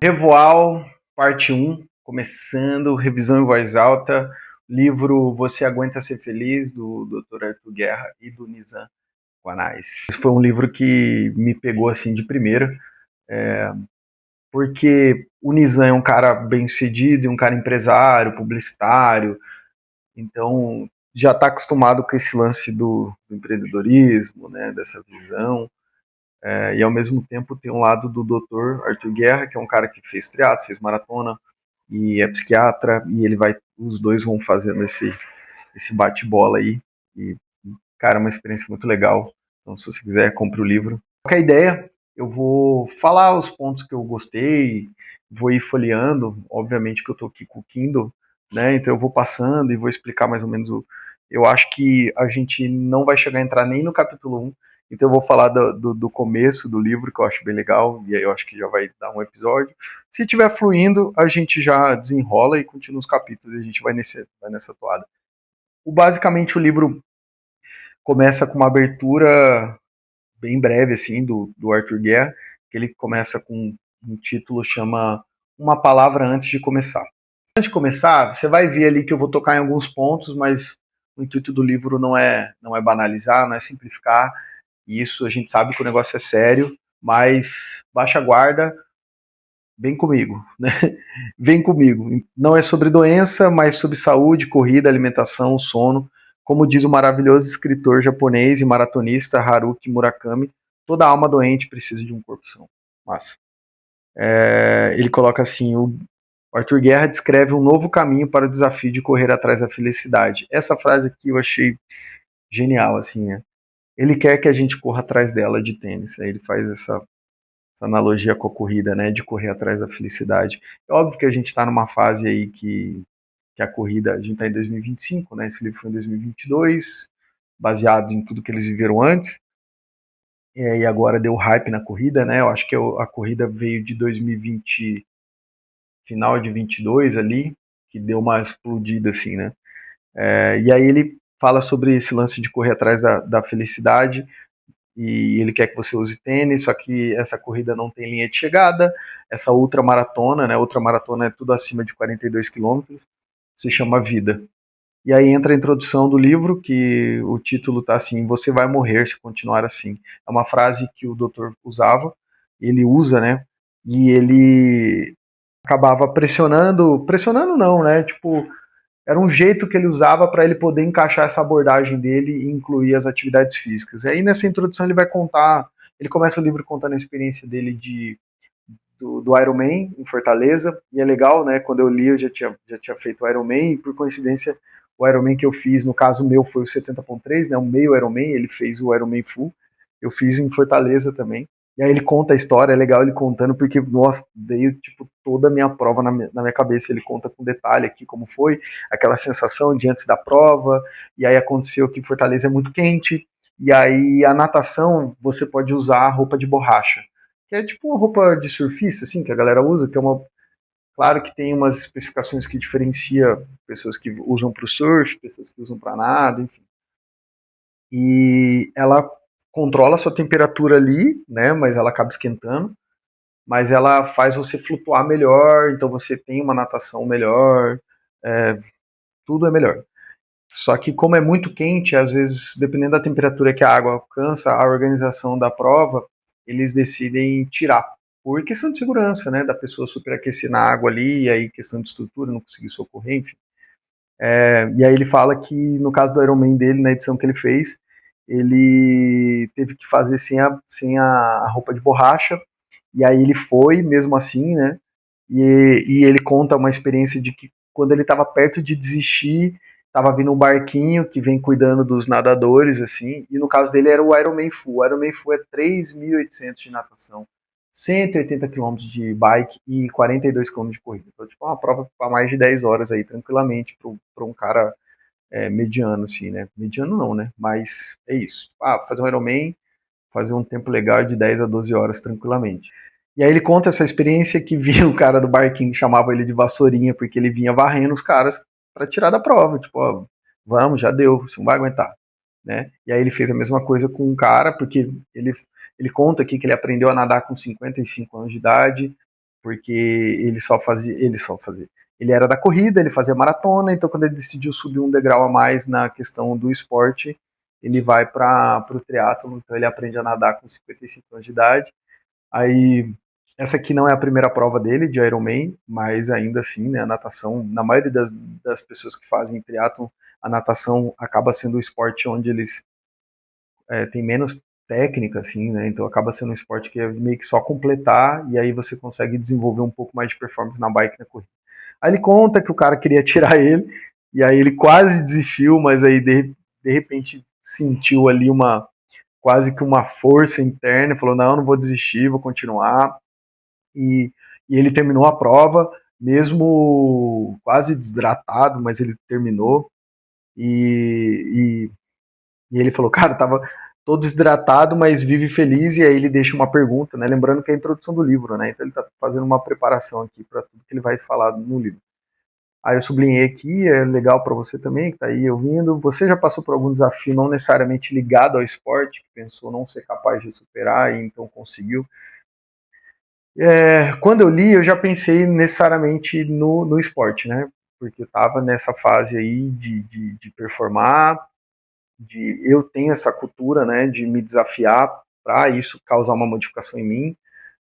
Revoal, parte 1, começando, revisão em voz alta, livro Você Aguenta Ser Feliz, do Dr. Arthur Guerra e do Nizam Quanais. Esse foi um livro que me pegou assim de primeira, porque o Nizam é um cara bem sucedido, um cara empresário, publicitário, então já está acostumado com esse lance do empreendedorismo, né, dessa visão. E ao mesmo tempo tem um lado do Dr. Arthur Guerra, que é um cara que fez triatlo, fez maratona e é psiquiatra, e os dois vão fazendo esse bate-bola aí. E, cara, é uma experiência muito legal. Então, se você quiser, compre o livro. Qualquer ideia, eu vou falar os pontos que eu gostei, vou ir folheando. Obviamente que eu tô aqui com o Kindle, né? Então eu vou passando e vou explicar mais ou menos o. Eu acho que a gente não vai chegar a entrar nem no capítulo 1, então eu vou falar do começo do livro, que eu acho bem legal, e aí eu acho que já vai dar um episódio. Se estiver fluindo, a gente já desenrola e continua os capítulos, e a gente vai nessa toada. Basicamente, o livro começa com uma abertura bem breve, assim, do Arthur Guerra, que ele começa com um título chama Uma Palavra Antes de Começar. Antes de começar, você vai ver ali que eu vou tocar em alguns pontos, mas o intuito do livro não é banalizar, não é simplificar. E isso a gente sabe que o negócio é sério, mas baixa a guarda, vem comigo, né? Vem comigo. Não é sobre doença, mas sobre saúde, corrida, alimentação, sono. Como diz o maravilhoso escritor japonês e maratonista Haruki Murakami, toda alma doente precisa de um corpo são. Massa. Ele coloca assim: o Arthur Guerra descreve um novo caminho para o desafio de correr atrás da felicidade. Essa frase aqui eu achei genial, assim, né? Ele quer que a gente corra atrás dela de tênis. Aí ele faz essa analogia com a corrida, né, de correr atrás da felicidade. É óbvio que a gente está numa fase aí que a corrida, a gente está em 2025, né, esse livro foi em 2022, baseado em tudo que eles viveram antes, e agora deu hype na corrida, né, eu acho que a corrida veio de 2020, final de 22 ali, que deu uma explodida assim, né, e aí ele fala sobre esse lance de correr atrás da felicidade, e ele quer que você use tênis, só que essa corrida não tem linha de chegada, essa ultramaratona, né, ultramaratona é tudo acima de 42 quilômetros, se chama Vida. E aí entra a introdução do livro, que o título tá assim: Você vai morrer se continuar assim. É uma frase que o doutor usava, ele usa, né, e ele acabava pressionando não, né, tipo, era um jeito que ele usava para ele poder encaixar essa abordagem dele e incluir as atividades físicas. E aí nessa introdução ele vai contar, ele começa o livro contando a experiência dele do Ironman em Fortaleza, e é legal, né, quando eu li eu já tinha feito o Ironman, e por coincidência o Ironman que eu fiz, no caso meu, foi o 70.3, né, o meio Ironman, ele fez o Ironman Full, eu fiz em Fortaleza também. E aí ele conta a história, é legal ele contando, porque, nossa, veio, tipo, toda a minha prova na minha cabeça, ele conta com detalhe aqui como foi, aquela sensação de antes da prova, e aí aconteceu que Fortaleza é muito quente, e aí a natação, você pode usar roupa de borracha, que é tipo uma roupa de surfista, assim, que a galera usa, que é uma... Claro que tem umas especificações que diferencia pessoas que usam para o surf, pessoas que usam para nada, enfim. E ela controla a sua temperatura ali, né, mas ela acaba esquentando, mas ela faz você flutuar melhor, então você tem uma natação melhor, é, tudo é melhor. Só que como é muito quente, às vezes, dependendo da temperatura que a água alcança, a organização da prova, eles decidem tirar. Por questão de segurança, né? Da pessoa superaquecer na água ali, e aí questão de estrutura, não conseguir socorrer, enfim. E aí ele fala que no caso do Ironman dele, na edição que ele fez, ele teve que fazer sem a roupa de borracha, e aí ele foi mesmo assim, né? E ele conta uma experiência de que quando ele estava perto de desistir, estava vindo um barquinho que vem cuidando dos nadadores, assim, e no caso dele era o Ironman Full. O Ironman Full é 3.800 de natação, 180 quilômetros de bike e 42 quilômetros de corrida. Então, tipo, uma prova para mais de 10 horas aí, tranquilamente, para um cara mediano, assim, né? Mediano não, né? Mas é isso. Fazer um Ironman, fazer um tempo legal de 10 a 12 horas tranquilamente. E aí ele conta essa experiência que vinha o cara do barquinho, chamava ele de vassourinha, porque ele vinha varrendo os caras para tirar da prova, tipo, ó, vamos, já deu, você não vai aguentar, né? E aí ele fez a mesma coisa com um cara, porque ele conta aqui que ele aprendeu a nadar com 55 anos de idade, porque ele era da corrida, ele fazia maratona, então quando ele decidiu subir um degrau a mais na questão do esporte, ele vai para o triatlo, então ele aprende a nadar com 55 anos de idade. Aí, essa aqui não é a primeira prova dele, de Ironman, mas ainda assim, né, a natação, na maioria das pessoas que fazem triatlo, a natação acaba sendo o esporte onde eles têm menos técnica, assim, né, então acaba sendo um esporte que é meio que só completar, e aí você consegue desenvolver um pouco mais de performance na bike e na corrida. Aí ele conta que o cara queria tirar ele, e aí ele quase desistiu, mas aí de repente sentiu ali quase que uma força interna, falou, não vou desistir, vou continuar, e, e ele terminou a prova, mesmo quase desidratado, mas ele terminou, e, e ele falou, cara, tava todo desidratado, mas vive feliz, e aí ele deixa uma pergunta, né, lembrando que é a introdução do livro, né, então ele tá fazendo uma preparação aqui para tudo que ele vai falar no livro. Aí eu sublinhei aqui, é legal para você também, que está aí ouvindo. Você já passou por algum desafio não necessariamente ligado ao esporte, que pensou não ser capaz de superar e então conseguiu? Quando eu li, eu já pensei necessariamente no esporte, né? Porque eu estava nessa fase aí de performar, eu tenho essa cultura, né, de me desafiar para isso causar uma modificação em mim.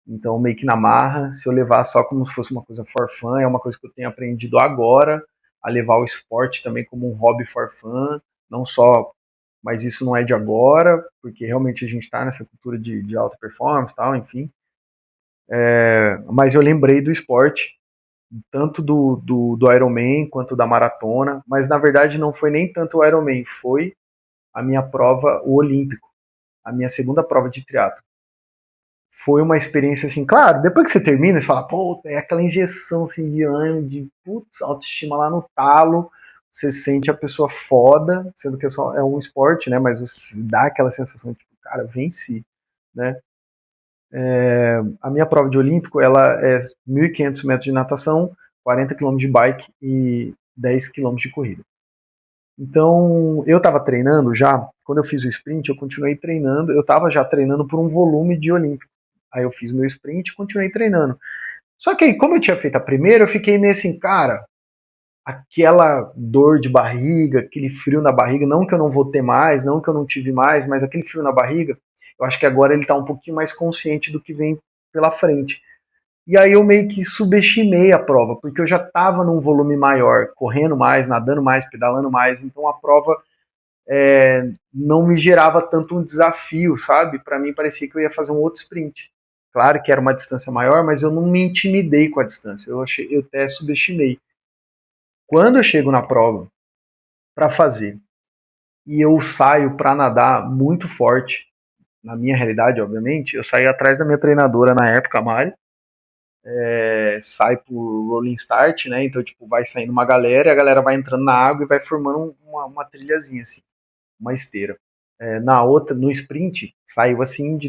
Então, meio que na marra, se eu levar só como se fosse uma coisa for fun, é uma coisa que eu tenho aprendido agora, a levar o esporte também como um hobby for fun, não só, mas isso não é de agora, porque realmente a gente está nessa cultura de alta performance e tal, enfim. Mas eu lembrei do esporte, tanto do Ironman quanto da maratona, mas na verdade não foi nem tanto o Ironman, foi a minha prova, o Olímpico, a minha segunda prova de triatlo. Foi uma experiência assim, claro, depois que você termina, você fala, pô, é aquela injeção assim, de ânimo, de putz, autoestima lá no talo, você sente a pessoa foda, sendo que é um esporte, né, mas você dá aquela sensação de, tipo, cara, venci, né. A minha prova de olímpico, ela é 1.500 metros de natação, 40 km de bike e 10 km de corrida. Então, eu estava treinando já, quando eu fiz o sprint, eu continuei treinando, eu estava já treinando por um volume de olímpico. Aí eu fiz meu sprint e continuei treinando. Só que aí, como eu tinha feito a primeira, eu fiquei meio assim, cara, aquela dor de barriga, aquele frio na barriga, não que eu não vou ter mais, não que eu não tive mais, mas aquele frio na barriga, eu acho que agora ele tá um pouquinho mais consciente do que vem pela frente. E aí eu meio que subestimei a prova, porque eu já estava num volume maior, correndo mais, nadando mais, pedalando mais, então a prova não me gerava tanto um desafio, sabe? Para mim parecia que eu ia fazer um outro sprint. Claro que era uma distância maior, mas eu não me intimidei com a distância. Eu até subestimei. Quando eu chego na prova para fazer e eu saio para nadar muito forte, na minha realidade, obviamente, eu saí atrás da minha treinadora na época, a Mari, sai por rolling start, né? Então, tipo, vai saindo uma galera, e a galera vai entrando na água e vai formando uma trilhazinha, assim, uma esteira. Na outra, no sprint, saiu assim,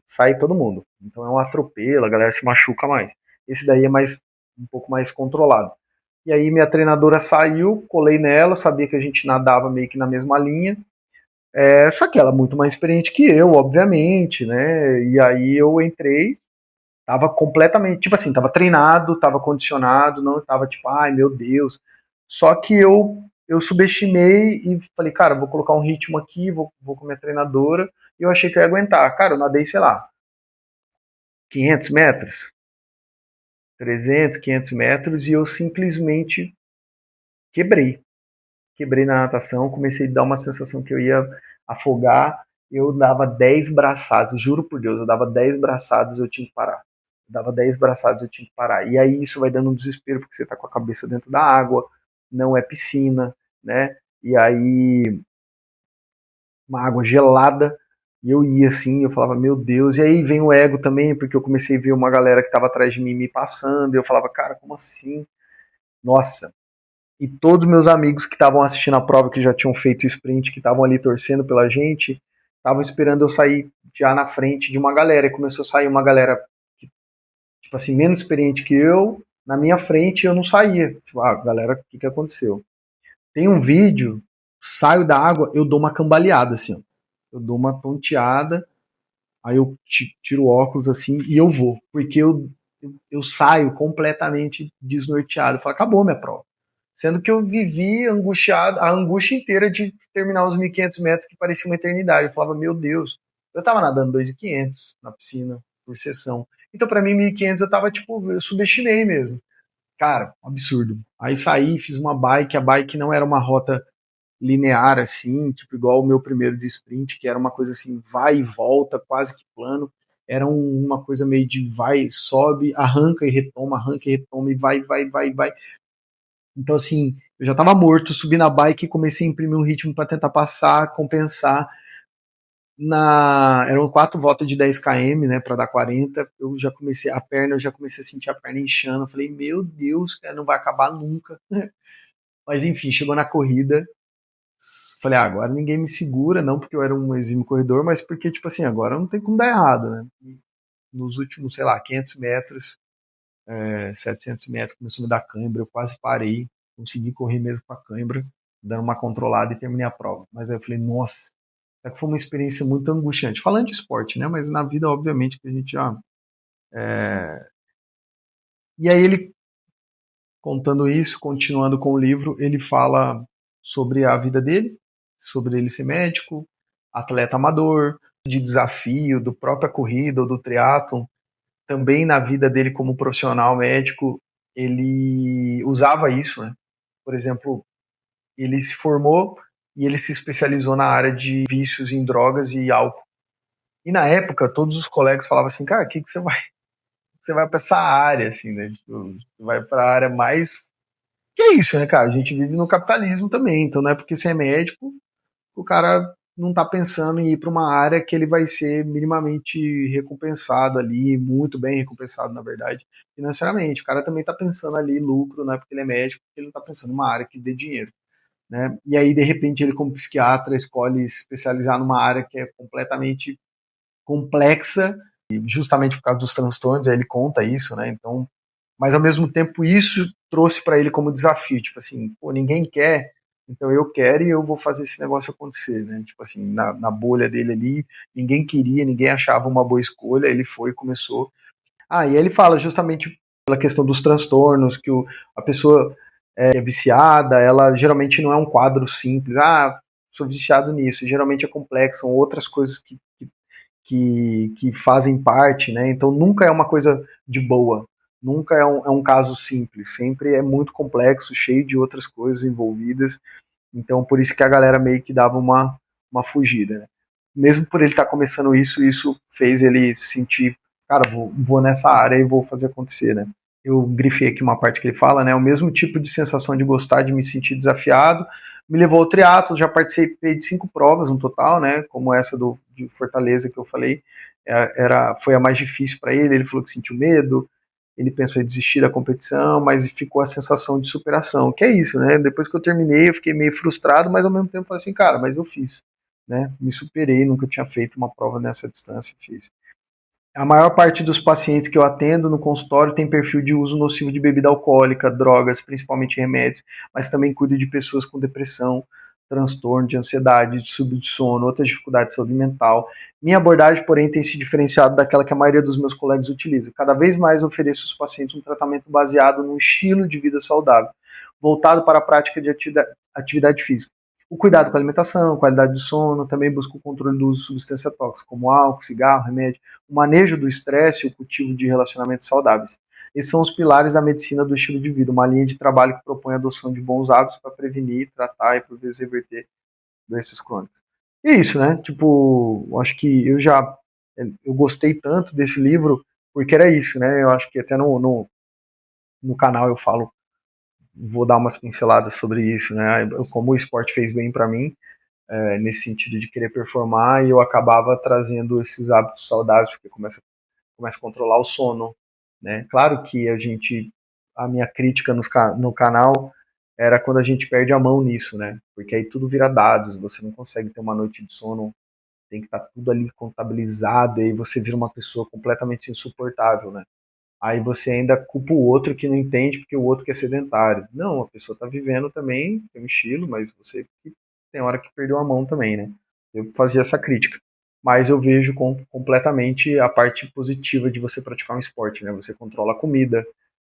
sai todo mundo. Então é um atropelo, a galera se machuca mais. Esse daí é um pouco mais controlado. E aí minha treinadora saiu, colei nela, sabia que a gente nadava meio que na mesma linha. Só que ela é muito mais experiente que eu, obviamente, né? E aí eu entrei, tava completamente, tipo assim, tava treinado, tava condicionado, não tava tipo, ai meu Deus. Só que eu subestimei e falei, cara, vou colocar um ritmo aqui, vou com a minha treinadora, e eu achei que eu ia aguentar. Cara, eu nadei, sei lá, 500 metros, 300, 500 metros, e eu simplesmente quebrei. Quebrei na natação, comecei a dar uma sensação que eu ia afogar, eu dava 10 braçadas, juro por Deus, eu dava 10 braçadas e eu tinha que parar. Eu dava 10 braçadas e eu tinha que parar. E aí isso vai dando um desespero, porque você tá com a cabeça dentro da água, não é piscina, né? E aí uma água gelada, e eu ia assim, eu falava, meu Deus, e aí vem o ego também, porque eu comecei a ver uma galera que estava atrás de mim me passando, e eu falava, cara, como assim? Nossa. E todos meus amigos que estavam assistindo a prova, que já tinham feito o sprint, que estavam ali torcendo pela gente, estavam esperando eu sair já na frente de uma galera, e começou a sair uma galera, tipo assim, menos experiente que eu, na minha frente, e eu não saía. Tipo, galera, o que aconteceu? Tem um vídeo, saio da água, eu dou uma cambaleada, assim, ó. Eu dou uma tonteada, aí eu tiro o óculos, assim, e eu vou. Porque eu saio completamente desnorteado. Eu falo, acabou minha prova. Sendo que eu vivi angustiado, a angústia inteira de terminar os 1.500 metros, que parecia uma eternidade. Eu falava, meu Deus, eu tava nadando 2.500 na piscina, por sessão. Então, para mim, 1.500 eu tava, tipo, eu subestimei mesmo. Cara, um absurdo. Aí saí, fiz uma bike, a bike não era uma rota linear assim, tipo igual o meu primeiro de sprint, que era uma coisa assim, vai e volta, quase que plano. Era uma coisa meio de vai, sobe, arranca e retoma e vai. Então assim, eu já tava morto, subi na bike e comecei a imprimir um ritmo para tentar passar, compensar. Eram 4 voltas de 10 km, né, para dar 40. Eu já comecei eu já comecei a sentir a perna inchando. Eu falei, meu Deus, cara, não vai acabar nunca. Mas enfim, chegou na corrida, falei, agora ninguém me segura, não porque eu era um exímio corredor, mas porque, tipo assim, agora não tem como dar errado, né? Nos últimos, sei lá, 500 metros, 700 metros, começou a me dar cãibra, eu quase parei, consegui correr mesmo com a cãibra, dando uma controlada e terminei a prova. Mas aí eu falei, nossa, até que foi uma experiência muito angustiante. Falando de esporte, né? Mas na vida, obviamente, que a gente já... E aí ele, contando isso, continuando com o livro, ele fala sobre a vida dele, sobre ele ser médico, atleta amador, de desafio, do própria corrida ou do triatlon, também na vida dele como profissional médico, ele usava isso, né? Por exemplo, ele se formou e ele se especializou na área de vícios em drogas e álcool. E na época, todos os colegas falavam assim, cara, o que você vai para essa área, assim, né? Você vai para a área mais... Que é isso, né, cara? A gente vive no capitalismo também, então não é porque você é médico o cara não está pensando em ir para uma área que ele vai ser minimamente recompensado ali, muito bem recompensado, na verdade, financeiramente. O cara também está pensando ali em lucro, não é porque ele é médico, porque ele não está pensando em uma área que dê dinheiro. Né? E aí, de repente, ele, como psiquiatra, escolhe especializar numa área que é completamente complexa, justamente por causa dos transtornos, aí ele conta isso, né? Então, mas ao mesmo tempo isso trouxe para ele como desafio, tipo assim, pô, ninguém quer, então eu quero e eu vou fazer esse negócio acontecer, né? Tipo assim, na bolha dele ali, ninguém queria, ninguém achava uma boa escolha, ele foi e começou. Ah, e aí ele fala justamente pela questão dos transtornos, que a pessoa é viciada, ela geralmente não é um quadro simples, ah, sou viciado nisso, geralmente é complexo, são outras coisas que fazem parte, né? Então nunca é uma coisa de boa, nunca é um caso simples, sempre é muito complexo, cheio de outras coisas envolvidas. Então por isso que a galera meio que dava uma fugida, né? Mesmo por ele estar começando isso fez ele sentir, cara, vou nessa área e vou fazer acontecer, né? Eu grifei aqui uma parte que ele fala, né? O mesmo tipo de sensação de gostar, de me sentir desafiado, me levou ao triatlo. Já participei de 5 provas no total, né? Como essa de Fortaleza que eu falei, foi a mais difícil para ele. Ele falou que sentiu medo, ele pensou em desistir da competição, mas ficou a sensação de superação, que é isso, né? Depois que eu terminei, eu fiquei meio frustrado, mas ao mesmo tempo falei assim, cara, mas eu fiz, né? Me superei, nunca tinha feito uma prova nessa distância, fiz. A maior parte dos pacientes que eu atendo no consultório tem perfil de uso nocivo de bebida alcoólica, drogas, principalmente remédios, mas também cuido de pessoas com depressão, transtorno de ansiedade, de subsídio de sono, outras dificuldades de saúde mental. Minha abordagem, porém, tem se diferenciado daquela que a maioria dos meus colegas utiliza. Cada vez mais ofereço aos pacientes um tratamento baseado num estilo de vida saudável, voltado para a prática de atividade física. O cuidado com a alimentação, qualidade do sono, também busca o controle do uso de substância tóxica, como álcool, cigarro, remédio, o manejo do estresse e o cultivo de relacionamentos saudáveis. Esses são os pilares da medicina do estilo de vida, uma linha de trabalho que propõe a adoção de bons hábitos para prevenir, tratar e, por vezes, reverter doenças crônicas. E é isso, né? Tipo, acho que eu gostei tanto desse livro porque era isso, né? Eu acho que até no canal eu falo, vou dar umas pinceladas sobre isso, né? Como o esporte fez bem para mim, nesse sentido de querer performar, e eu acabava trazendo esses hábitos saudáveis, porque começa a controlar o sono, né? Claro que a minha crítica no canal era quando a gente perde a mão nisso, né? Porque aí tudo vira dados, você não consegue ter uma noite de sono, tem que estar tudo ali contabilizado, e aí você vira uma pessoa completamente insuportável, né? Aí você ainda culpa o outro que não entende porque o outro que é sedentário. Não, a pessoa está vivendo também, tem um estilo, mas você tem hora que perdeu a mão também, né? Eu fazia essa crítica. mas eu vejo completamente a parte positiva de você praticar um esporte, né? Você controla a comida,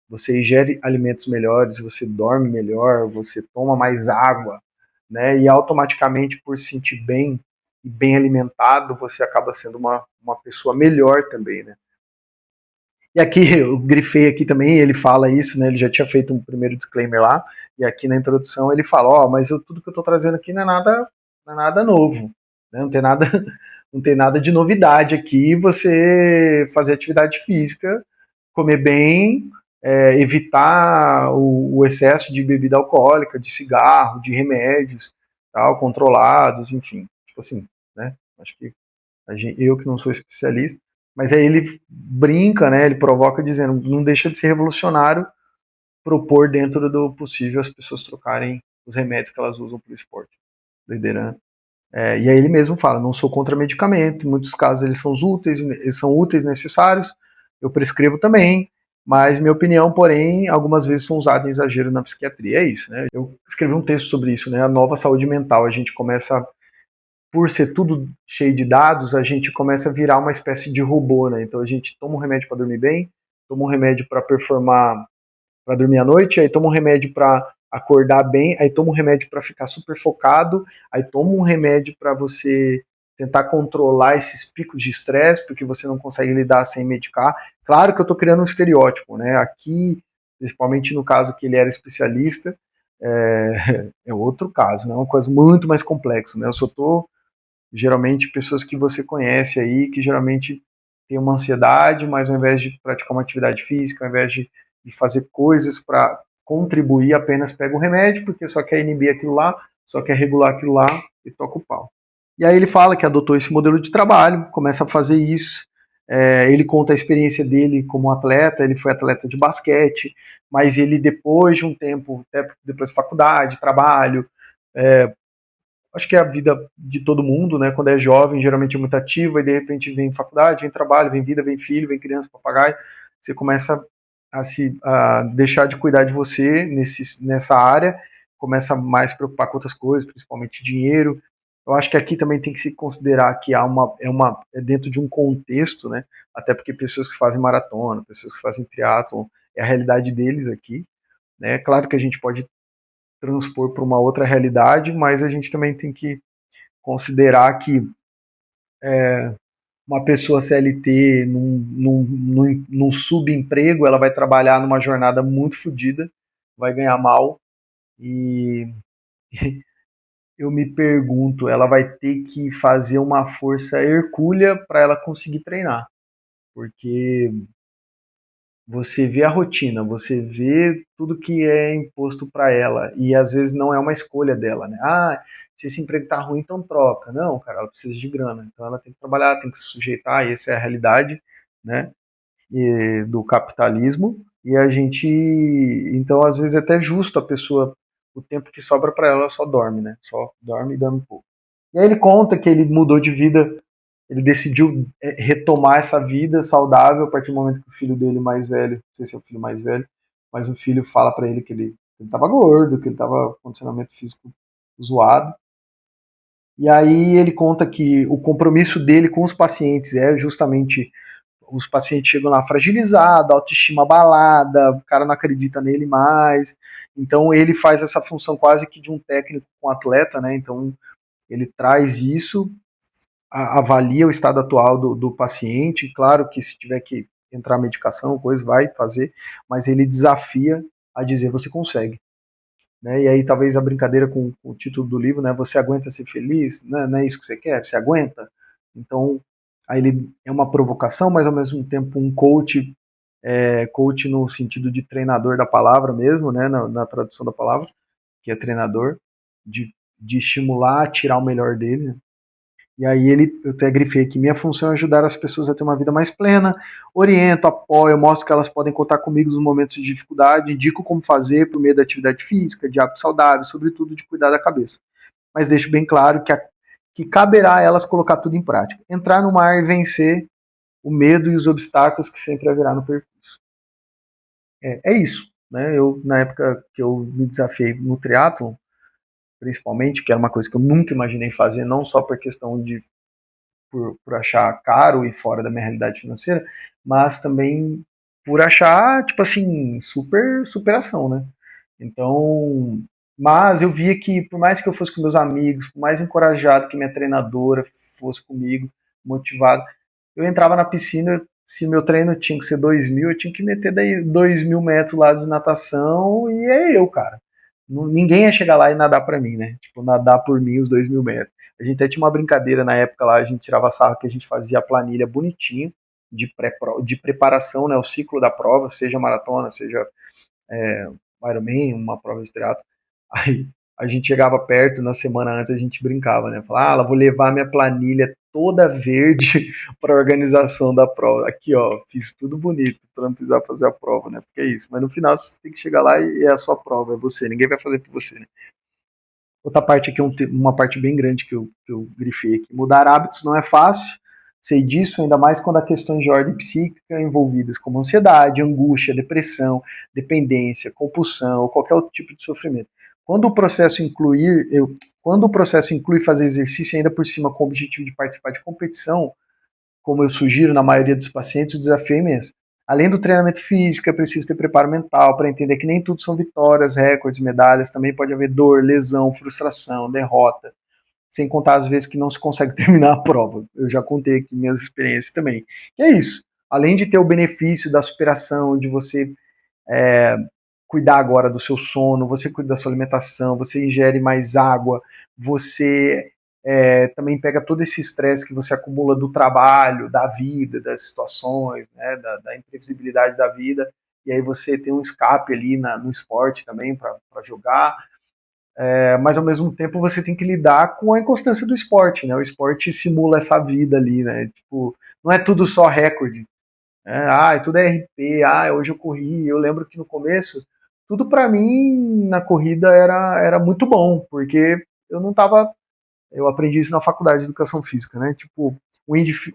você ingere alimentos melhores, você dorme melhor, você toma mais água, né? E automaticamente, por se sentir bem e bem alimentado, você acaba sendo uma pessoa melhor também, né? E aqui, eu grifei aqui também, ele fala isso, né? Ele já tinha feito um primeiro disclaimer lá, e aqui na introdução ele fala, ó, mas tudo que eu tô trazendo aqui não é nada novo, né? Não tem nada, não tem nada de novidade aqui, você fazer atividade física, comer bem, evitar o excesso de bebida alcoólica, de cigarro, de remédios, tal, controlados, enfim, tipo assim, né? Acho que eu que não sou especialista, mas aí ele brinca, né? Ele provoca dizendo, não deixa de ser revolucionário propor dentro do possível as pessoas trocarem os remédios que elas usam para o esporte. Doideira, né? E aí ele mesmo fala, não sou contra medicamento, em muitos casos eles são úteis, necessários, eu prescrevo também, mas minha opinião, porém, algumas vezes são usados em exagero na psiquiatria. É isso, né? Eu escrevi um texto sobre isso, né? A nova saúde mental. A gente começa, por ser tudo cheio de dados, a gente começa a virar uma espécie de robô, né? Então a gente toma um remédio para dormir bem, toma um remédio para performar, para dormir à noite, aí toma um remédio para acordar bem, aí toma um remédio para ficar super focado, aí toma um remédio para você tentar controlar esses picos de estresse, porque você não consegue lidar sem medicar. Claro que eu estou criando um estereótipo, né? Aqui, principalmente no caso que ele era especialista, é outro caso, né? É uma coisa muito mais complexa, né? Eu só estou geralmente pessoas que você conhece aí, que geralmente tem uma ansiedade, mas ao invés de praticar uma atividade física, ao invés de fazer coisas para contribuir, apenas pega o remédio, porque só quer inibir aquilo lá, só quer regular aquilo lá e toca o pau. E aí ele fala que adotou esse modelo de trabalho, começa a fazer isso. Ele conta a experiência dele como atleta, ele foi atleta de basquete, mas ele depois de um tempo, até depois de faculdade, trabalho, acho que é a vida de todo mundo, né? Quando é jovem, geralmente é muito ativa, e de repente vem faculdade, vem trabalho, vem vida, vem filho, vem criança, papagaio. Você começa a deixar de cuidar de você nessa área, começa mais a se preocupar com outras coisas, principalmente dinheiro. Eu acho que aqui também tem que se considerar que é dentro de um contexto, né? Até porque pessoas que fazem maratona, pessoas que fazem triatlon, é a realidade deles aqui, né? Claro que a gente pode transpor para uma outra realidade, mas a gente também tem que considerar que uma pessoa CLT num subemprego, ela vai trabalhar numa jornada muito fodida, vai ganhar mal, e eu me pergunto, ela vai ter que fazer uma força hercúlea para ela conseguir treinar, porque você vê a rotina, você vê tudo que é imposto para ela, e às vezes não é uma escolha dela, né? Ah, se esse emprego tá ruim, então troca. Não, cara, ela precisa de grana, então ela tem que trabalhar, tem que se sujeitar, e essa é a realidade, né, do capitalismo, e a gente, então às vezes é até justo a pessoa, o tempo que sobra para ela só dorme, né? Só dorme e dorme pouco. E aí ele conta que ele mudou de vida, ele decidiu retomar essa vida saudável a partir do momento que o filho dele mais velho, não sei se é o filho mais velho, mas o filho fala para ele que ele estava gordo, que ele estava com condicionamento físico zoado. E aí ele conta que o compromisso dele com os pacientes é justamente, os pacientes chegam lá fragilizados, autoestima abalada, o cara não acredita nele mais. Então ele faz essa função quase que de um técnico com atleta, né? Então ele traz isso, avalia o estado atual do paciente, claro que se tiver que entrar medicação, coisa vai fazer, mas ele desafia a dizer, você consegue. Né? E aí talvez a brincadeira com o título do livro, né? Você aguenta ser feliz? Né? Não é isso que você quer? Você aguenta? Então, aí ele é uma provocação, mas ao mesmo tempo um coach, coach no sentido de treinador da palavra mesmo, né? Na tradução da palavra, que é treinador, de estimular a tirar o melhor dele, né? E aí eu até grifei aqui, minha função é ajudar as pessoas a ter uma vida mais plena, oriento, apoio, mostro que elas podem contar comigo nos momentos de dificuldade, indico como fazer por meio da atividade física, de hábitos saudáveis, sobretudo de cuidar da cabeça. Mas deixo bem claro que caberá a elas colocar tudo em prática. Entrar no mar e vencer o medo e os obstáculos que sempre haverá no percurso. É isso. Né? Eu, na época que eu me desafiei no triatlon, principalmente, que era uma coisa que eu nunca imaginei fazer, não só por questão de por achar caro e fora da minha realidade financeira, mas também por achar, tipo assim, superação, né? Então, mas eu via que por mais que eu fosse com meus amigos, por mais encorajado que minha treinadora fosse comigo, motivado, eu entrava na piscina, se meu treino tinha que ser 2.000, eu tinha que meter daí 2.000 metros lá de natação e é eu, cara. Ninguém ia chegar lá e nadar pra mim, né? Tipo, nadar por mim os 2.000 metros. A gente até tinha uma brincadeira na época lá, a gente tirava sarro que a gente fazia a planilha bonitinho de preparação, né? O ciclo da prova, seja maratona, seja Ironman, uma prova de triatlo. Aí a gente chegava perto, na semana antes a gente brincava, né? Falava, vou levar minha planilha toda verde para a organização da prova. Aqui, ó, fiz tudo bonito para não precisar fazer a prova, né? Porque é isso. Mas no final você tem que chegar lá e é a sua prova, é você. Ninguém vai fazer por você, né? Outra parte aqui, uma parte bem grande que eu grifei aqui. Mudar hábitos não é fácil, sei disso, ainda mais quando há questões de ordem psíquica envolvidas, como ansiedade, angústia, depressão, dependência, compulsão ou qualquer outro tipo de sofrimento. Quando o processo inclui fazer exercício ainda por cima com o objetivo de participar de competição, como eu sugiro na maioria dos pacientes, o desafio é imenso. Além do treinamento físico, é preciso ter preparo mental para entender que nem tudo são vitórias, recordes, medalhas, também pode haver dor, lesão, frustração, derrota, sem contar as vezes que não se consegue terminar a prova. Eu já contei aqui minhas experiências também. E é isso. Além de ter o benefício da superação, de você cuidar agora do seu sono, você cuida da sua alimentação, você ingere mais água, você também pega todo esse estresse que você acumula do trabalho, da vida, das situações, né, da imprevisibilidade da vida, e aí você tem um escape ali no esporte também para jogar, mas ao mesmo tempo você tem que lidar com a inconstância do esporte, né? O esporte simula essa vida ali, né? Tipo, não é tudo só recorde, tudo é RP, hoje eu corri. Eu lembro que no começo, tudo para mim na corrida era muito bom, porque eu não tava. Eu aprendi isso na faculdade de educação física, né? Tipo,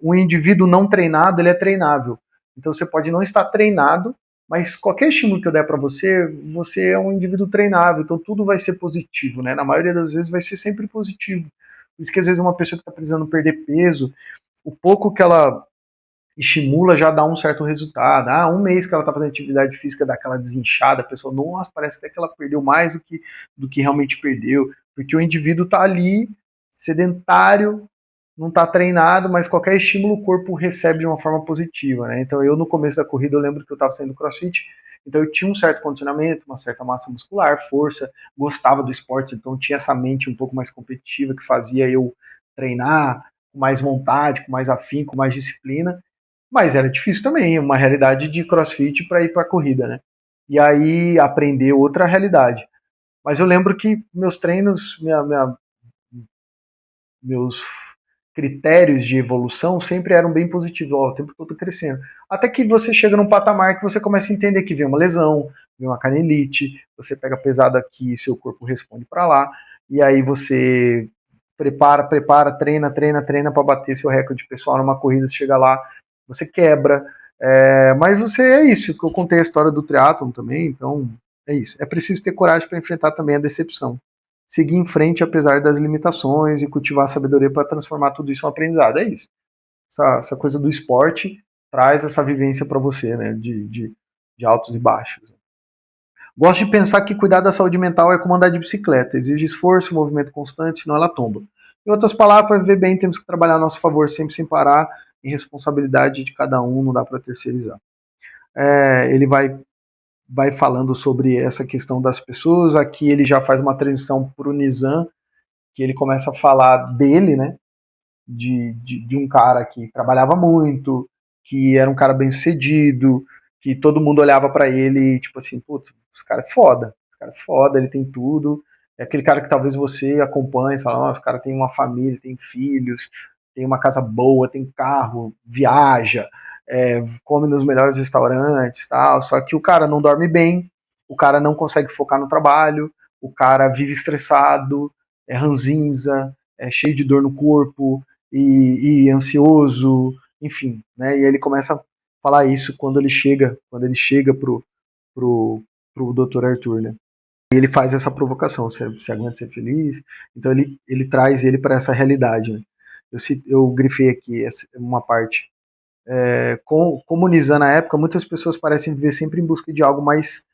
um indivíduo não treinado, ele é treinável. Então você pode não estar treinado, mas qualquer estímulo que eu der para você, você é um indivíduo treinável, então tudo vai ser positivo, né? Na maioria das vezes vai ser sempre positivo. Por isso que às vezes uma pessoa que está precisando perder peso, o pouco que ela estimula já dá um certo resultado. Um mês que ela está fazendo atividade física, dá aquela desinchada, a pessoa, nossa, parece até que ela perdeu mais do que realmente perdeu, porque o indivíduo está ali, sedentário, não está treinado, mas qualquer estímulo o corpo recebe de uma forma positiva, né? Então eu no começo da corrida eu lembro que eu estava saindo do CrossFit, então eu tinha um certo condicionamento, uma certa massa muscular, força, gostava do esporte, então tinha essa mente um pouco mais competitiva que fazia eu treinar com mais vontade, com mais afinco, com mais disciplina, mas era difícil também, uma realidade de CrossFit para ir para a corrida, né? E aí aprender outra realidade. Mas eu lembro que meus treinos, meus critérios de evolução sempre eram bem positivos, o tempo todo crescendo. Até que você chega num patamar que você começa a entender que vem uma lesão, vem uma canelite, você pega pesado aqui e seu corpo responde para lá, e aí você prepara, treina para bater seu recorde pessoal numa corrida, você chega lá, você quebra, mas você é isso, que eu contei a história do triatlon também, então é isso. É preciso ter coragem para enfrentar também a decepção, seguir em frente apesar das limitações e cultivar a sabedoria para transformar tudo isso em um aprendizado. É isso. Essa coisa do esporte traz essa vivência para você, né, de altos e baixos. Gosto de pensar que cuidar da saúde mental é como andar de bicicleta, exige esforço, movimento constante, senão ela tomba. Em outras palavras, para viver bem, temos que trabalhar a nosso favor sempre sem parar, e responsabilidade de cada um não dá para terceirizar. Ele vai falando sobre essa questão das pessoas, aqui ele já faz uma transição para o Nizam, que ele começa a falar dele, né, de um cara que trabalhava muito, que era um cara bem sucedido, que todo mundo olhava para ele tipo assim, putz, esse cara é foda, ele tem tudo. É aquele cara que talvez você acompanhe, você fala, nossa, o cara tem uma família, tem filhos, tem uma casa boa, tem carro, viaja, come nos melhores restaurantes, tal. Só que o cara não dorme bem, o cara não consegue focar no trabalho, o cara vive estressado, é ranzinza, é cheio de dor no corpo e ansioso, enfim, né? E ele começa a falar isso quando ele chega pro Dr. Arthur, né? E ele faz essa provocação, você aguenta ser feliz? Então ele traz ele para essa realidade, né? eu grifei aqui uma parte. Como Nizam na época, muitas pessoas parecem viver sempre em busca de algo mais.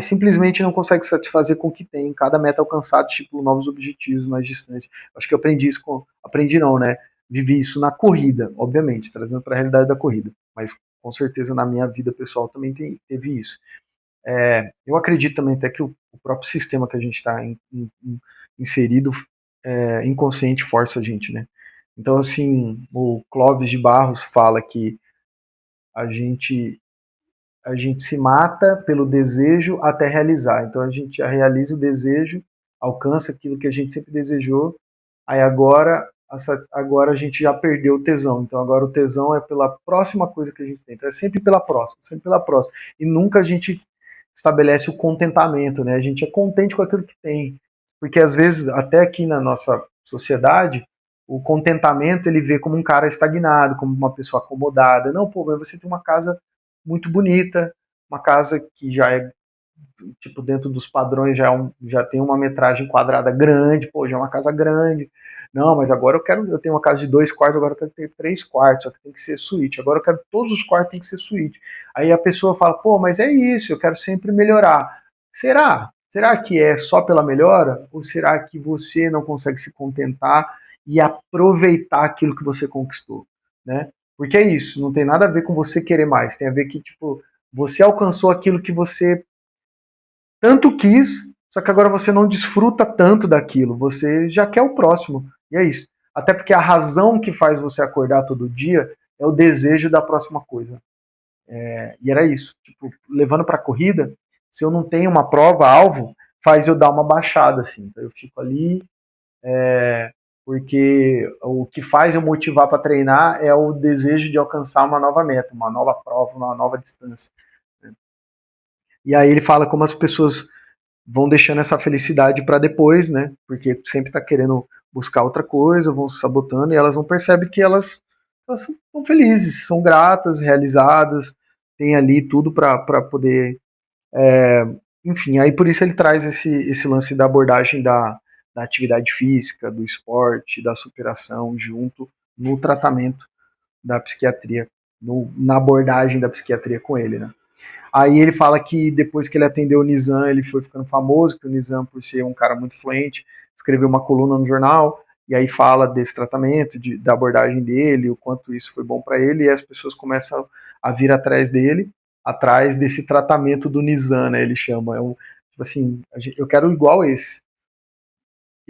Simplesmente não consegue satisfazer com o que tem. Cada meta alcançada estipulam novos objetivos mais distantes. Acho que eu aprendi isso aprendi não, né? Vivi isso na corrida, obviamente, trazendo para a realidade da corrida. Mas com certeza na minha vida pessoal também teve isso. Eu acredito também até que o próprio sistema que a gente está inserido inconsciente força a gente, né? Então, assim, o Clóvis de Barros fala que a gente se mata pelo desejo até realizar. Então a gente já realiza o desejo, alcança aquilo que a gente sempre desejou, aí agora a gente já perdeu o tesão. Então agora o tesão é pela próxima coisa que a gente tem. Então é sempre pela próxima, sempre pela próxima. E nunca a gente estabelece o contentamento, né? A gente é contente com aquilo que tem. Porque às vezes, até aqui na nossa sociedade, o contentamento ele vê como um cara estagnado, como uma pessoa acomodada. Não, pô, mas você tem uma casa muito bonita, uma casa que já é, tipo, dentro dos padrões, já tem uma metragem quadrada grande, pô, já é uma casa grande. Não, mas agora eu tenho uma casa de 2 quartos, agora eu quero ter 3 quartos, só que tem que ser suíte. Agora eu quero todos os quartos tem que ser suíte. Aí a pessoa fala, pô, mas é isso, eu quero sempre melhorar. Será? Será que é só pela melhora? Ou será que você não consegue se contentar e aproveitar aquilo que você conquistou, né? Porque é isso, não tem nada a ver com você querer mais, tem a ver que, tipo, você alcançou aquilo que você tanto quis, só que agora você não desfruta tanto daquilo, você já quer o próximo, e é isso. Até porque a razão que faz você acordar todo dia é o desejo da próxima coisa. E era isso, tipo, levando pra corrida, se eu não tenho uma prova, alvo, faz eu dar uma baixada, assim, então eu fico ali, porque o que faz eu motivar para treinar é o desejo de alcançar uma nova meta, uma nova prova, uma nova distância. E aí ele fala como as pessoas vão deixando essa felicidade para depois, né? Porque sempre tá querendo buscar outra coisa, vão se sabotando e elas não percebem que elas são felizes, são gratas, realizadas, tem ali tudo para poder. Enfim, aí por isso ele traz esse lance da abordagem da atividade física, do esporte, da superação junto no tratamento da psiquiatria, na abordagem da psiquiatria com ele, né? Aí ele fala que depois que ele atendeu o Nizam, ele foi ficando famoso, que o Nizam, por ser um cara muito fluente, escreveu uma coluna no jornal, e aí fala desse tratamento, da abordagem dele, o quanto isso foi bom para ele, e as pessoas começam a vir atrás dele, atrás desse tratamento do Nizam, né, ele chama. Tipo assim, eu quero igual esse.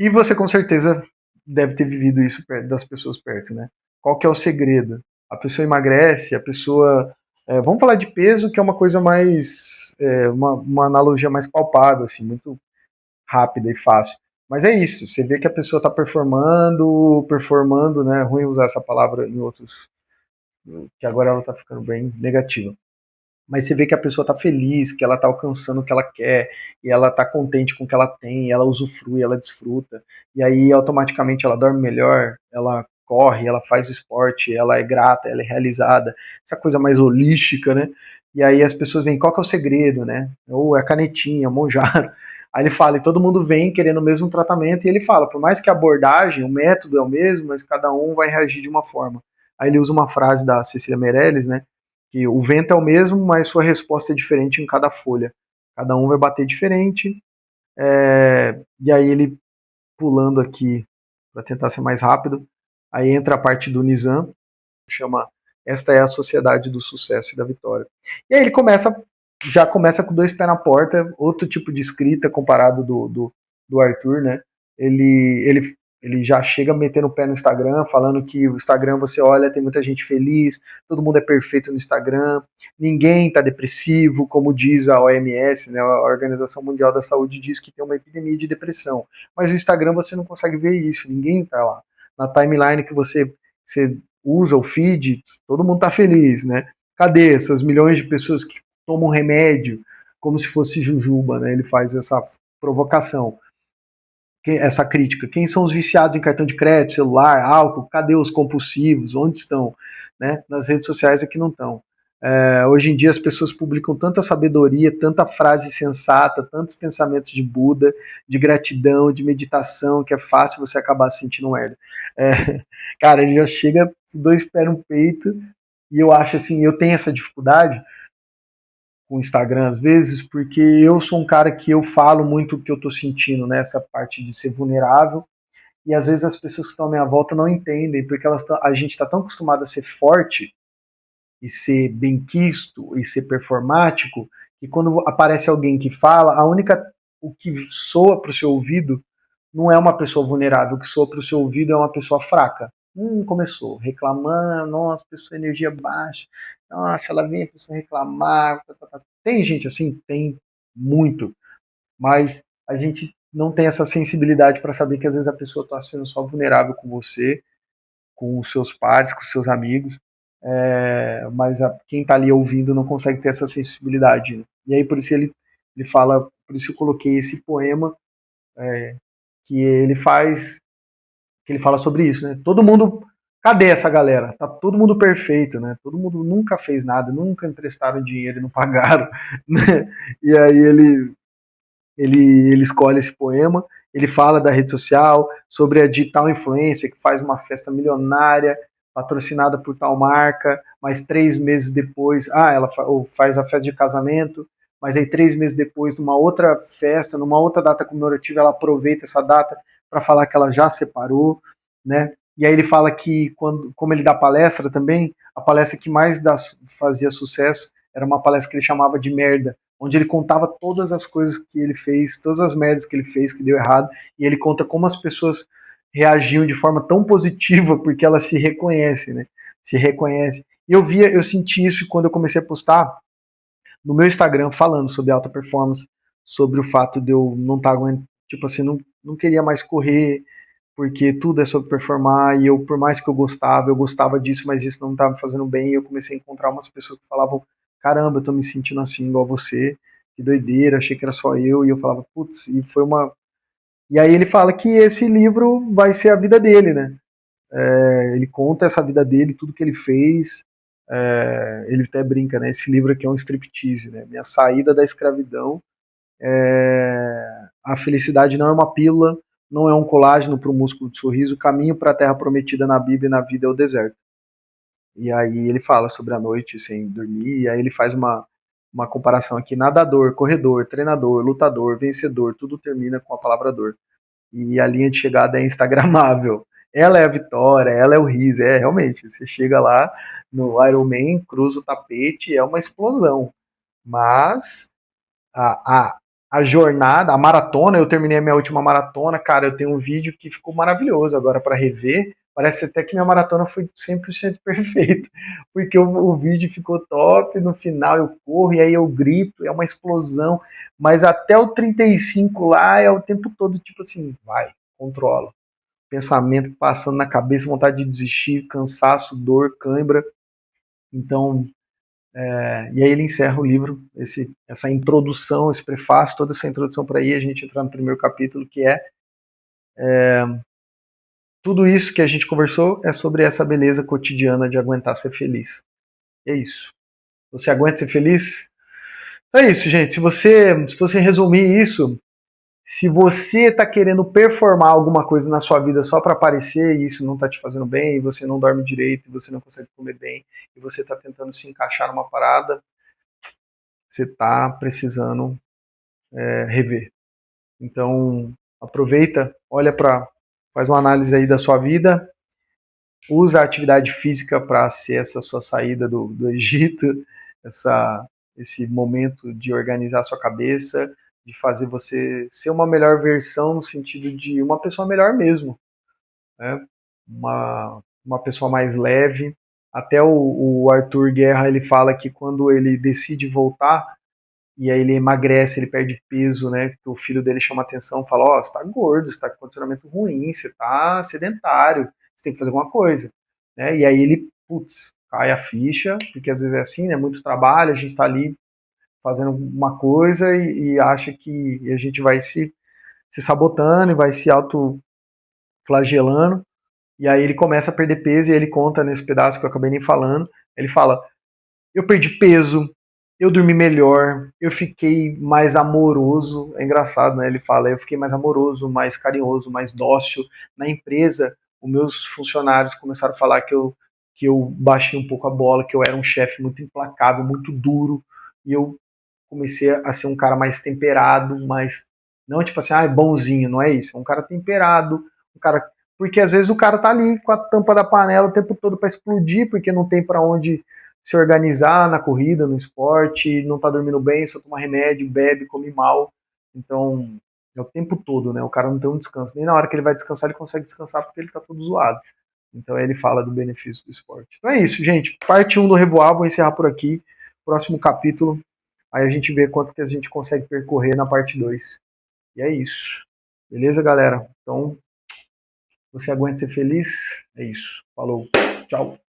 E você com certeza deve ter vivido isso das pessoas perto, né? Qual que é o segredo? A pessoa emagrece, a pessoa vamos falar de peso, que é uma coisa mais. Uma analogia mais palpável, assim, muito rápida e fácil. Mas é isso, você vê que a pessoa está performando, né? É ruim usar essa palavra em outros. Que agora ela está ficando bem negativa. Mas você vê que a pessoa está feliz, que ela está alcançando o que ela quer, e ela está contente com o que ela tem, ela usufrui, ela desfruta, e aí automaticamente ela dorme melhor, ela corre, ela faz o esporte, ela é grata, ela é realizada, essa coisa mais holística, né? E aí as pessoas veem qual que é o segredo, né? Ou é canetinha, monjaro. Aí ele fala, e todo mundo vem querendo o mesmo tratamento, e ele fala, por mais que a abordagem, o método é o mesmo, mas cada um vai reagir de uma forma. Aí ele usa uma frase da Cecília Meirelles, né? Que o vento é o mesmo, mas sua resposta é diferente em cada folha. Cada um vai bater diferente. E aí ele pulando aqui para tentar ser mais rápido. Aí entra a parte do Nizam, chama Esta é a Sociedade do Sucesso e da Vitória. E aí ele já começa com 2 pés na porta, outro tipo de escrita comparado do Arthur, né? Ele já chega metendo o pé no Instagram, falando que o Instagram você olha, tem muita gente feliz, todo mundo é perfeito no Instagram, ninguém está depressivo, como diz a OMS, né, a Organização Mundial da Saúde diz que tem uma epidemia de depressão. Mas no Instagram você não consegue ver isso, ninguém está lá. Na timeline que você usa o feed, todo mundo está feliz, né? Cadê essas milhões de pessoas que tomam remédio como se fosse jujuba, né? Ele faz essa provocação, essa crítica. Quem são os viciados em cartão de crédito, celular, álcool? Cadê os compulsivos? Onde estão? Né? Nas redes sociais é que não estão. Hoje em dia as pessoas publicam tanta sabedoria, tanta frase sensata, tantos pensamentos de Buda, de gratidão, de meditação, que é fácil você acabar se sentindo merda. Cara, ele já chega, dois pés no peito, e eu acho assim, eu tenho essa dificuldade com o Instagram às vezes, porque eu sou um cara que eu falo muito o que eu tô sentindo, né? Essa parte de ser vulnerável, e às vezes as pessoas que estão à minha volta não entendem, porque a gente está tão acostumado a ser forte, e ser benquisto e ser performático, e quando aparece alguém que fala, o que soa para o seu ouvido não é uma pessoa vulnerável, o que soa para o seu ouvido é uma pessoa fraca. Começou reclamando, nossa, pessoa energia baixa, nossa, ela vem a pessoa reclamar, tá, tá, tá. Tem gente assim? Tem muito, mas a gente não tem essa sensibilidade para saber que às vezes a pessoa está sendo só vulnerável com você, com os seus pares, com os seus amigos, mas quem está ali ouvindo não consegue ter essa sensibilidade. Né? E aí por isso ele fala, por isso eu coloquei esse poema que ele faz, que ele fala sobre isso, né? Todo mundo, cadê essa galera? Tá todo mundo perfeito, né? Todo mundo nunca fez nada, nunca emprestaram dinheiro e não pagaram, né? E aí ele escolhe esse poema, ele fala da rede social, sobre a digital influencer que faz uma festa milionária patrocinada por tal marca, mas 3 meses depois, ela faz a festa de casamento, mas aí 3 meses depois, numa outra festa, numa outra data comemorativa, ela aproveita essa data para falar que ela já separou, né? E aí ele fala que, como ele dá palestra também, a palestra que mais fazia sucesso era uma palestra que ele chamava de merda, onde ele contava todas as coisas que ele fez, todas as merdas que ele fez, que deu errado, e ele conta como as pessoas reagiam de forma tão positiva porque elas se reconhecem, né? Se reconhecem. E eu senti isso quando eu comecei a postar no meu Instagram falando sobre alta performance, sobre o fato de eu não estar aguentando, tipo assim, não queria mais correr, porque tudo é sobre performar, e eu, por mais que eu gostava disso, mas isso não estava me fazendo bem, e eu comecei a encontrar umas pessoas que falavam, caramba, eu tô me sentindo assim, igual você, que doideira, achei que era só eu, e eu falava, putz, e foi uma... E aí ele fala que esse livro vai ser a vida dele, né? Ele conta essa vida dele, tudo que ele fez, ele até brinca, né? Esse livro aqui é um striptease, né? Minha saída da escravidão, a felicidade não é uma pílula, não é um colágeno para o músculo de sorriso, o caminho para a terra prometida na Bíblia e na vida é o deserto. E aí ele fala sobre a noite sem dormir, e aí ele faz uma comparação aqui, nadador, corredor, treinador, lutador, vencedor, tudo termina com a palavra dor. E a linha de chegada é instagramável. Ela é a vitória, ela é o riso, realmente, você chega lá no Ironman, cruza o tapete, é uma explosão. Mas a, a, a jornada, a maratona, eu terminei a minha última maratona, cara, eu tenho um vídeo que ficou maravilhoso agora para rever. Parece até que minha maratona foi 100% perfeita, porque o vídeo ficou top, no final eu corro e aí eu grito, é uma explosão, mas até o 35 lá é o tempo todo tipo assim, vai, controla. Pensamento passando na cabeça, vontade de desistir, cansaço, dor, cãibra. Então, e aí ele encerra o livro, essa introdução, esse prefácio, toda essa introdução para aí a gente entrar no primeiro capítulo, que tudo isso que a gente conversou é sobre essa beleza cotidiana de aguentar ser feliz. É isso. Você aguenta ser feliz? É isso, gente. Se você resumir isso, se você está querendo performar alguma coisa na sua vida só para aparecer e isso não está te fazendo bem, e você não dorme direito, e você não consegue comer bem, e você está tentando se encaixar numa parada, você está precisando rever. Então, aproveita, faz uma análise aí da sua vida, usa a atividade física para ser essa sua saída do Egito, esse momento de organizar a sua cabeça, de fazer você ser uma melhor versão no sentido de uma pessoa melhor mesmo, né? Uma pessoa mais leve. Até o Arthur Guerra ele fala que quando ele decide voltar e aí ele emagrece, ele perde peso, né? O filho dele chama atenção, fala, ó, você tá gordo, você tá com condicionamento ruim, você tá sedentário, você tem que fazer alguma coisa, né? E aí ele, putz, cai a ficha, porque às vezes é assim, né? Muito trabalho, a gente tá ali fazendo uma coisa e acha que a gente vai se sabotando e vai se autoflagelando, e aí ele começa a perder peso e ele conta nesse pedaço que eu acabei nem falando, ele fala, eu perdi peso, eu dormi melhor, eu fiquei mais amoroso. É engraçado, né? Ele fala, eu fiquei mais amoroso, mais carinhoso, mais dócil. Na empresa, os meus funcionários começaram a falar que eu baixei um pouco a bola, que eu era um chefe muito implacável, muito duro, e eu comecei a ser um cara mais temperado, mais. Não tipo assim, bonzinho, não é isso. É um cara temperado, um cara. Porque às vezes o cara tá ali com a tampa da panela o tempo todo para explodir, porque não tem para onde se organizar na corrida, no esporte, não tá dormindo bem, só toma remédio, bebe, come mal. Então, é o tempo todo, né? O cara não tem um descanso. Nem na hora que ele vai descansar, ele consegue descansar porque ele tá todo zoado. Então aí ele fala do benefício do esporte. Então é isso, gente. Parte 1 do Revoar, vou encerrar por aqui. Próximo capítulo, aí a gente vê quanto que a gente consegue percorrer na parte 2. E é isso. Beleza, galera? Então, você aguenta ser feliz? É isso. Falou. Tchau.